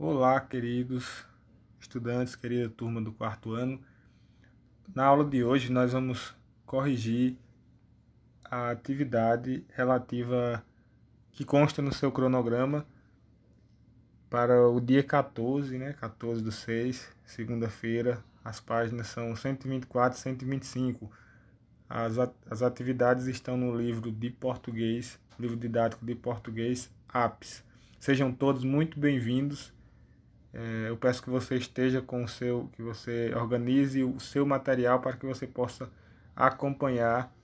Olá, queridos estudantes, querida turma do quarto ano. Na aula de hoje nós vamos corrigir a atividade relativa que consta no seu cronograma para o dia 14, 14/6, segunda-feira. As páginas são 124 e 125. As atividades estão no livro de português, livro didático de português, APS. Sejam todos muito bem-vindos. Eu peço que você esteja com que você organize o seu material para que você possa acompanhar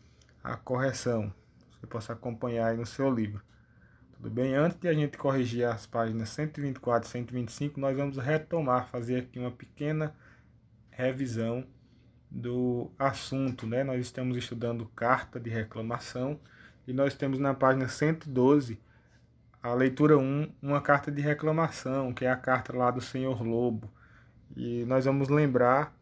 a correção. Você possa acompanhar aí no seu livro. Tudo bem? Antes de a gente corrigir as páginas 124 e 125, nós vamos retomar, fazer aqui uma pequena revisão do assunto, né? Nós estamos estudando carta de reclamação e nós temos na página 112 a leitura 1, uma carta de reclamação, que é a carta lá do Senhor Lobo. E nós vamos lembrar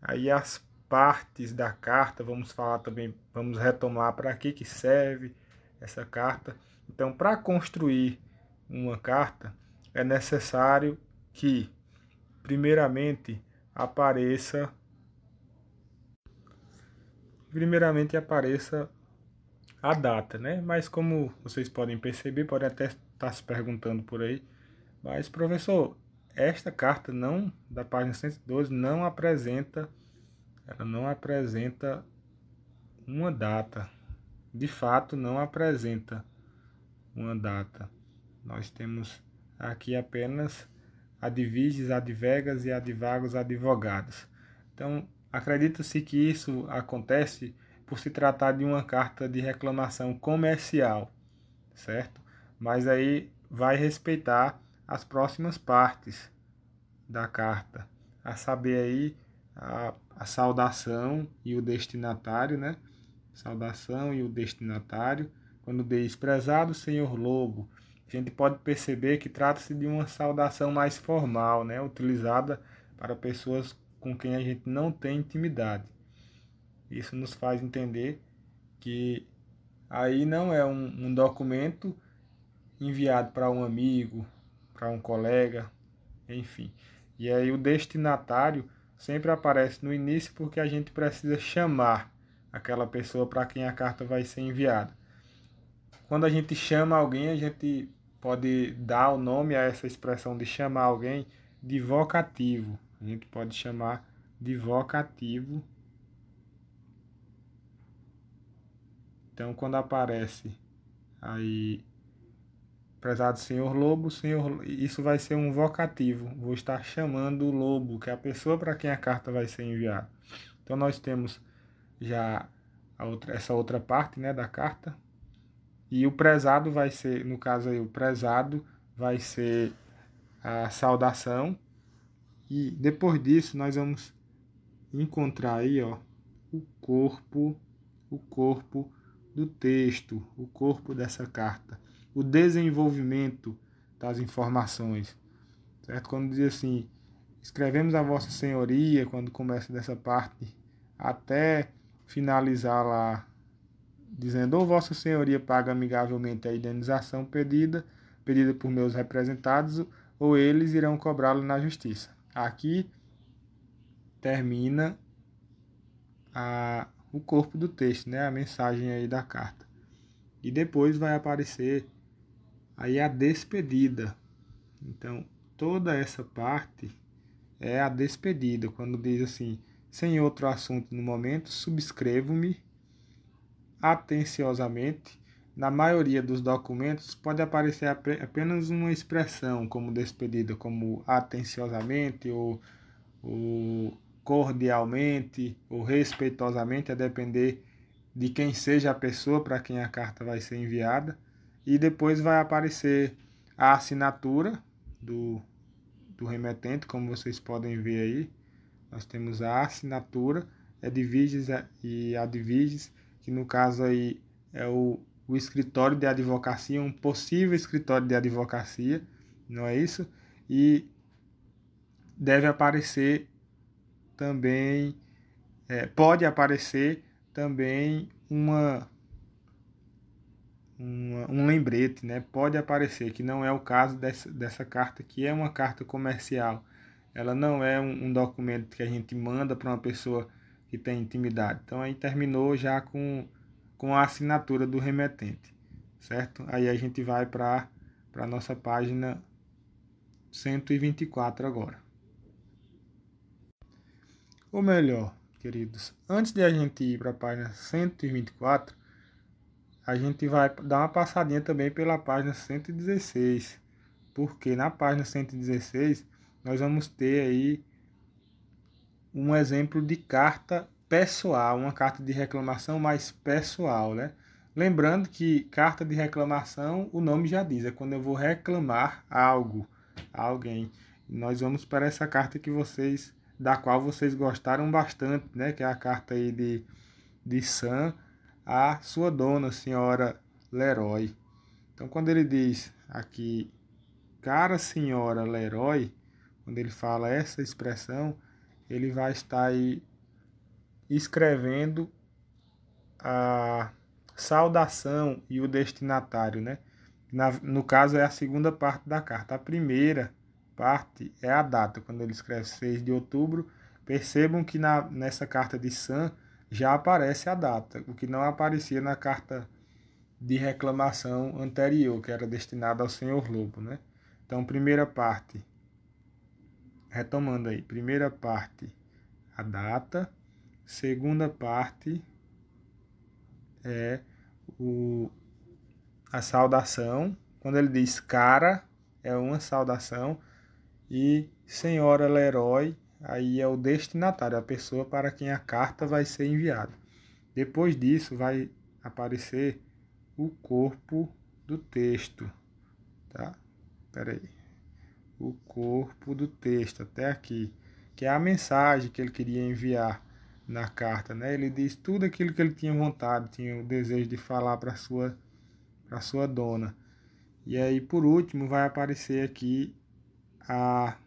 aí as partes da carta, vamos falar também, vamos retomar para que serve essa carta. Então, para construir uma carta, é necessário que, primeiramente, apareça a data, né? Mas como vocês podem perceber, podem até estar se perguntando por aí, mas professor, esta carta não, da página 112, ela não apresenta uma data. De fato, não apresenta uma data. Nós temos aqui apenas adviges, advegas e advagos, advogados. Então, acredita-se que isso acontece por se tratar de uma carta de reclamação comercial, certo? Mas aí vai respeitar as próximas partes da carta, a saber aí a saudação e o destinatário, né? Saudação e o destinatário. Quando diz prezado senhor Lobo, a gente pode perceber que trata-se de uma saudação mais formal, né? Utilizada para pessoas com quem a gente não tem intimidade. Isso nos faz entender que aí não é um documento enviado para um amigo, para um colega, enfim. E aí o destinatário sempre aparece no início porque a gente precisa chamar aquela pessoa para quem a carta vai ser enviada. Quando a gente chama alguém, a gente pode dar o nome a essa expressão de chamar alguém de vocativo. A gente pode chamar de vocativo. Então, quando aparece aí prezado senhor Lobo, isso vai ser um vocativo. Vou estar chamando o Lobo, que é a pessoa para quem a carta vai ser enviada. Então nós temos já essa outra parte, né, da carta. E o prezado vai ser, no caso aí, o prezado vai ser a saudação. E depois disso nós vamos encontrar aí, ó, o corpo do texto, o corpo dessa carta, o desenvolvimento das informações, certo? Quando diz assim, escrevemos a Vossa Senhoria, quando começa dessa parte, até finalizar lá, dizendo, ou Vossa Senhoria paga amigavelmente a indenização pedida por meus representados, ou eles irão cobrá-lo na justiça. Aqui termina o corpo do texto, né? A mensagem aí da carta. E depois vai aparecer aí a despedida. Então, toda essa parte é a despedida, quando diz assim, sem outro assunto no momento, subscrevo-me atenciosamente. Na maioria dos documentos pode aparecer apenas uma expressão como despedida, como atenciosamente ou cordialmente ou respeitosamente, a depender de quem seja a pessoa para quem a carta vai ser enviada. E depois vai aparecer a assinatura do remetente, como vocês podem ver aí. Nós temos a assinatura, edviges e adviges, que no caso aí é o escritório de advocacia, um possível escritório de advocacia, não é isso? E deve aparecer também, pode aparecer também um lembrete, né? Pode aparecer, que não é o caso dessa carta, que é uma carta comercial. Ela não é um documento que a gente manda para uma pessoa que tem intimidade. Então aí terminou já com a assinatura do remetente, certo? Aí a gente vai para a nossa página 124 agora. Ou melhor, queridos, antes de a gente ir para a página 124, a gente vai dar uma passadinha também pela página 116, porque na página 116 nós vamos ter aí um exemplo de carta pessoal, uma carta de reclamação mais pessoal, né? Lembrando que carta de reclamação, o nome já diz, é quando eu vou reclamar algo a alguém. Nós vamos para essa carta da qual vocês gostaram bastante, né? Que é a carta aí de Sam à sua dona, senhora Leroy. Então, quando ele diz aqui, cara senhora Leroy, quando ele fala essa expressão, ele vai estar aí escrevendo a saudação e o destinatário, né? No caso é a segunda parte da carta. A primeira parte é a data, quando ele escreve 6 de outubro. Percebam que nessa carta de Sam já aparece a data, o que não aparecia na carta de reclamação anterior, que era destinada ao senhor Lobo, né? Então, primeira parte, retomando aí, primeira parte, a data, segunda parte é a saudação. Quando ele diz cara, é uma saudação, e senhora Leroy, aí é o destinatário, a pessoa para quem a carta vai ser enviada. Depois disso vai aparecer o corpo do texto, tá? Espera aí. O corpo do texto, até aqui, que é a mensagem que ele queria enviar na carta, né? Ele diz tudo aquilo que ele tinha vontade, tinha o desejo de falar para sua dona. E aí, por último, vai aparecer aqui a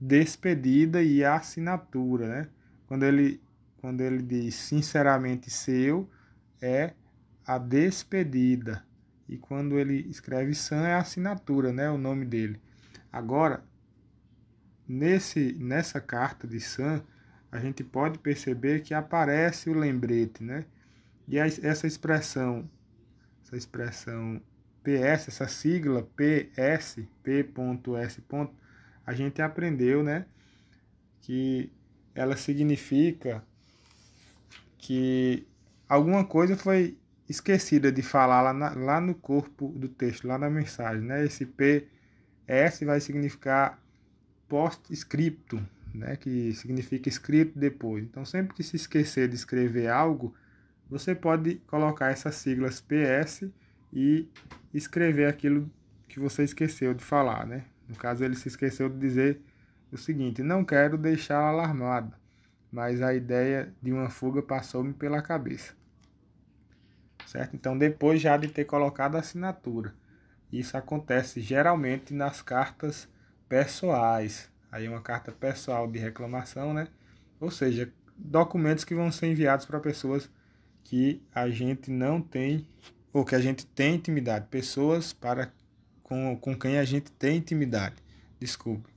despedida e a assinatura, né? Quando ele diz sinceramente seu, é a despedida. E quando ele escreve Sam, é a assinatura, né? O nome dele. Agora, nessa carta de Sam, a gente pode perceber que aparece o lembrete, né? E essa expressão PS, essa sigla PS, P.S. A gente aprendeu, né? Que ela significa que alguma coisa foi esquecida de falar lá no corpo do texto, lá na mensagem, né? Esse PS vai significar post-scriptum, né? Que significa escrito depois. Então, sempre que se esquecer de escrever algo, você pode colocar essas siglas PS e escrever aquilo que você esqueceu de falar, né? No caso, ele se esqueceu de dizer o seguinte: não quero deixá-la alarmada, mas a ideia de uma fuga passou-me pela cabeça. Certo? Então, depois já de ter colocado a assinatura. Isso acontece geralmente nas cartas pessoais. Aí é uma carta pessoal de reclamação, né? Ou seja, documentos que vão ser enviados para pessoas que a gente não tem, ou que a gente tem intimidade. Pessoas com quem a gente tem intimidade. Desculpe.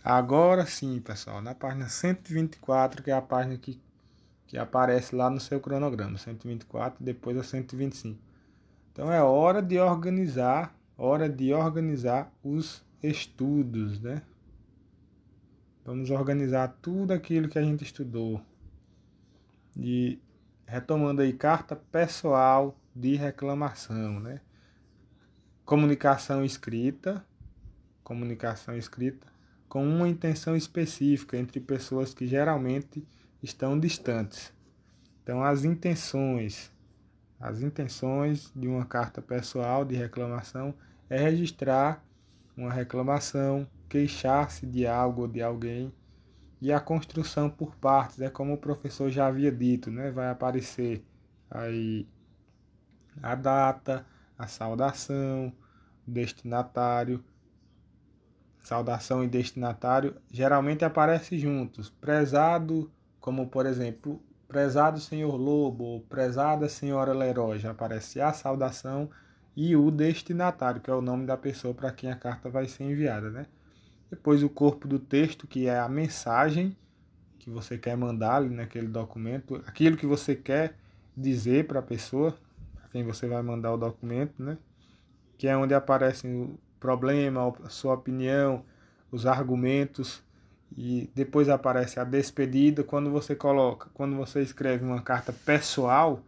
Agora sim, pessoal, na página 124, que é a página que aparece lá no seu cronograma. 124, depois a 125. Então é hora de organizar os estudos, né? Vamos organizar tudo aquilo que a gente estudou. E retomando aí, carta pessoal de reclamação, né? Comunicação escrita com uma intenção específica entre pessoas que geralmente estão distantes. Então, as intenções de uma carta pessoal de reclamação é registrar uma reclamação, queixar-se de algo ou de alguém, e a construção por partes, é como o professor já havia dito, né? Vai aparecer aí a data, a saudação, o destinatário. Saudação e destinatário geralmente aparecem juntos. Prezado, como por exemplo, prezado senhor Lobo, ou prezada senhora Leroy, já aparece a saudação e o destinatário, que é o nome da pessoa para quem a carta vai ser enviada, né? Depois o corpo do texto, que é a mensagem que você quer mandar ali naquele documento, aquilo que você quer dizer para a pessoa, para quem você vai mandar o documento, né? Que é onde aparecem o problema, a sua opinião, os argumentos, e depois aparece a despedida. Quando você escreve uma carta pessoal,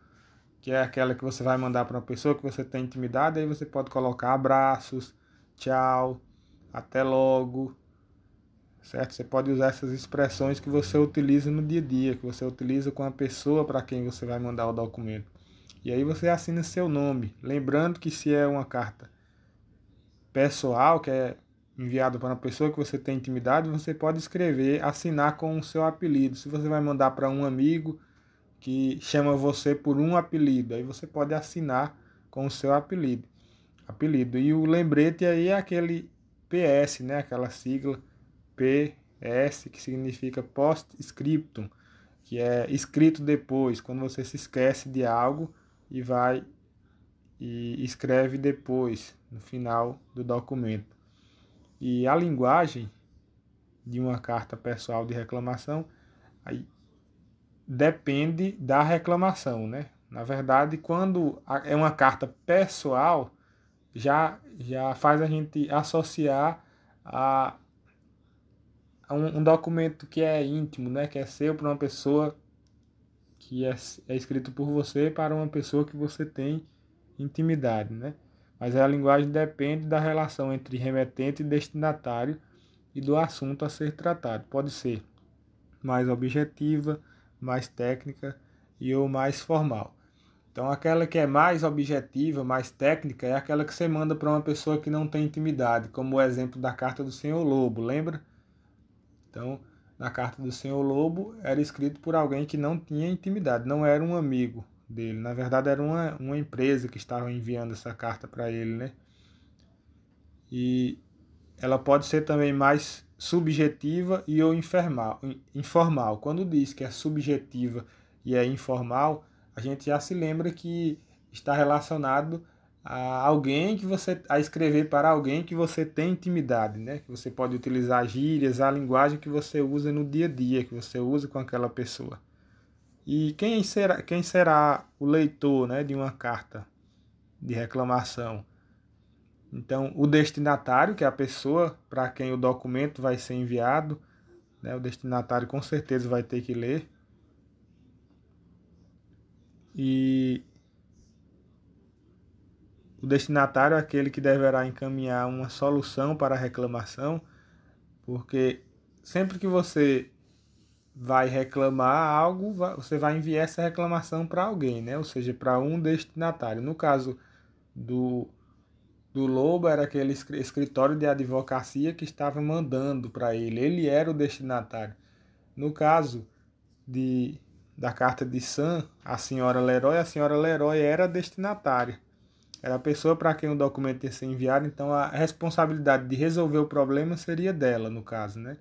que é aquela que você vai mandar para uma pessoa que você tem intimidade, aí você pode colocar abraços, tchau, até logo, certo? Você pode usar essas expressões que você utiliza no dia a dia, que você utiliza com a pessoa para quem você vai mandar o documento. E aí você assina seu nome, lembrando que se é uma carta pessoal, que é enviado para uma pessoa que você tem intimidade, você pode escrever, assinar com o seu apelido. Se você vai mandar para um amigo que chama você por um apelido, aí você pode assinar com o seu apelido. E o lembrete aí é aquele PS, né? Aquela sigla PS, que significa post-scriptum, que é escrito depois, quando você se esquece de algo e vai e escreve depois, no final do documento. E a linguagem de uma carta pessoal de reclamação aí depende da reclamação, né? Na verdade, quando é uma carta pessoal, já faz a gente associar a um documento que é íntimo, né? Que é seu para uma pessoa, que é escrito por você para uma pessoa que você tem intimidade, né? Mas a linguagem depende da relação entre remetente e destinatário e do assunto a ser tratado. Pode ser mais objetiva, mais técnica e ou mais formal. Então, aquela que é mais objetiva, mais técnica, é aquela que você manda para uma pessoa que não tem intimidade, como o exemplo da carta do Senhor Lobo, lembra? Então, na carta do Senhor Lobo, era escrito por alguém que não tinha intimidade, não era um amigo dele. Na verdade, era uma empresa que estava enviando essa carta para ele, né? E ela pode ser também mais subjetiva e ou informal. Quando diz que é subjetiva e é informal, a gente já se lembra que está relacionado a alguém que você a escrever para alguém que você tem intimidade, né? Que você pode utilizar gírias, a linguagem que você usa no dia a dia, que você usa com aquela pessoa. E quem será o leitor, né, de uma carta de reclamação? Então, o destinatário, que é a pessoa para quem o documento vai ser enviado, né, o destinatário com certeza vai ter que ler. E o destinatário é aquele que deverá encaminhar uma solução para a reclamação, porque sempre que você vai reclamar algo, você vai enviar essa reclamação para alguém, né? Ou seja, para um destinatário. No caso do Lobo, era aquele escritório de advocacia que estava mandando para ele. Ele era o destinatário. No caso da carta de Sam, a senhora Leroy era a destinatária. Era a pessoa para quem o documento ia ser enviado, então a responsabilidade de resolver o problema seria dela, no caso, né?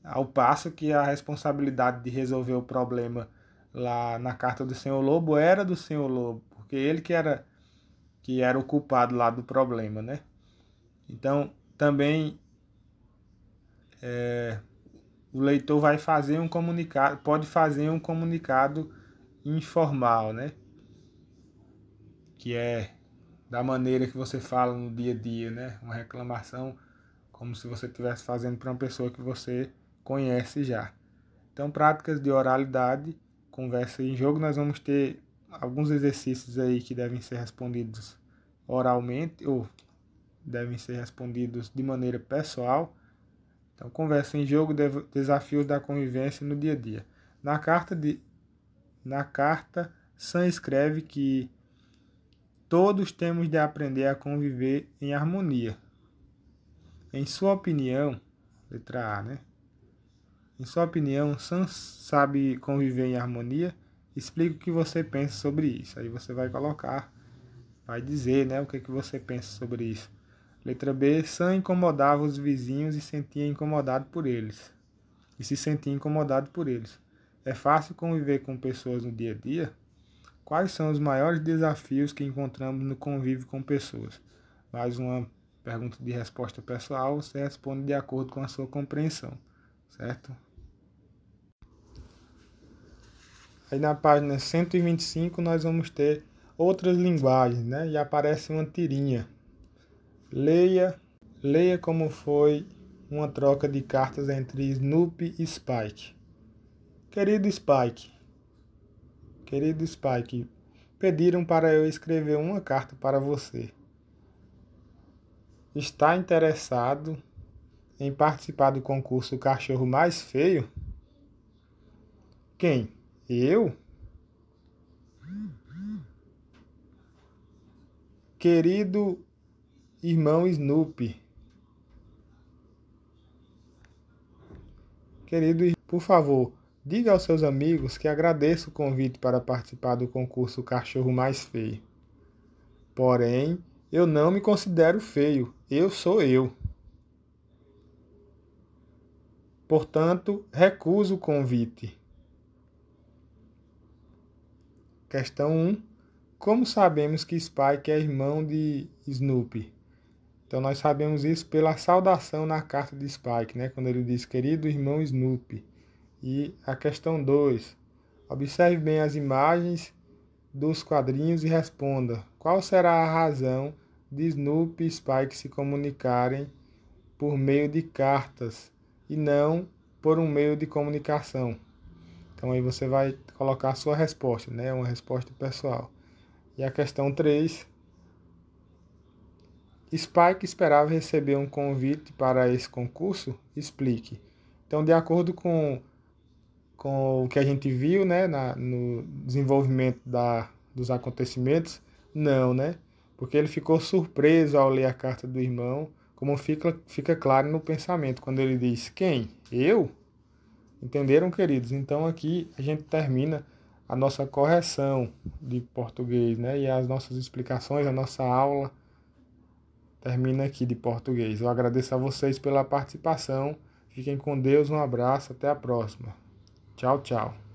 Ao passo que a responsabilidade de resolver o problema lá na carta do Senhor Lobo era do Senhor Lobo, porque ele que era o culpado lá do problema, né? Então, também o leitor vai fazer um comunicado, pode fazer um comunicado informal, né? Que é da maneira que você fala no dia a dia, né? Uma reclamação como se você estivesse fazendo para uma pessoa que você conhece já. Então, práticas de oralidade, conversa em jogo, nós vamos ter alguns exercícios aí que devem ser respondidos oralmente ou devem ser respondidos de maneira pessoal. Então, conversa em jogo, desafios da convivência no dia a dia. Na carta, Sam escreve que todos temos de aprender a conviver em harmonia. Em sua opinião, letra A, né? Em sua opinião, Sam sabe conviver em harmonia? Explique o que você pensa sobre isso. Aí você vai colocar, vai dizer, né, o que você pensa sobre isso. Letra B, Sam incomodava os vizinhos e sentia incomodado por eles. E se sentia incomodado por eles. É fácil conviver com pessoas no dia a dia? Quais são os maiores desafios que encontramos no convívio com pessoas? Mais uma pergunta de resposta pessoal, você responde de acordo com a sua compreensão, certo? Aí na página 125 nós vamos ter outras linguagens, né? E aparece uma tirinha. Leia como foi uma troca de cartas entre Snoopy e Spike. Querido Spike, pediram para eu escrever uma carta para você. Está interessado em participar do concurso Cachorro Mais Feio? Quem? Eu? Querido irmão Snoopy. Por favor, diga aos seus amigos que agradeço o convite para participar do concurso Cachorro Mais Feio. Porém, eu não me considero feio, eu sou eu. Portanto, recuso o convite. Questão 1. Como sabemos que Spike é irmão de Snoopy? Então, nós sabemos isso pela saudação na carta de Spike, né? Quando ele diz, querido irmão Snoopy. E a questão 2. Observe bem as imagens dos quadrinhos e responda. Qual será a razão de Snoopy e Spike se comunicarem por meio de cartas e não por um meio de comunicação? Então aí você vai colocar a sua resposta, né? Uma resposta pessoal. E a questão 3. Spike esperava receber um convite para esse concurso? Explique. Então, de acordo com o que a gente viu, né, no desenvolvimento dos acontecimentos, não, né? Porque ele ficou surpreso ao ler a carta do irmão, como fica claro no pensamento, quando ele diz, quem? Eu? Entenderam, queridos? Então aqui a gente termina a nossa correção de português, né? E as nossas explicações, a nossa aula termina aqui de português. Eu agradeço a vocês pela participação. Fiquem com Deus, um abraço, até a próxima. Tchau, tchau.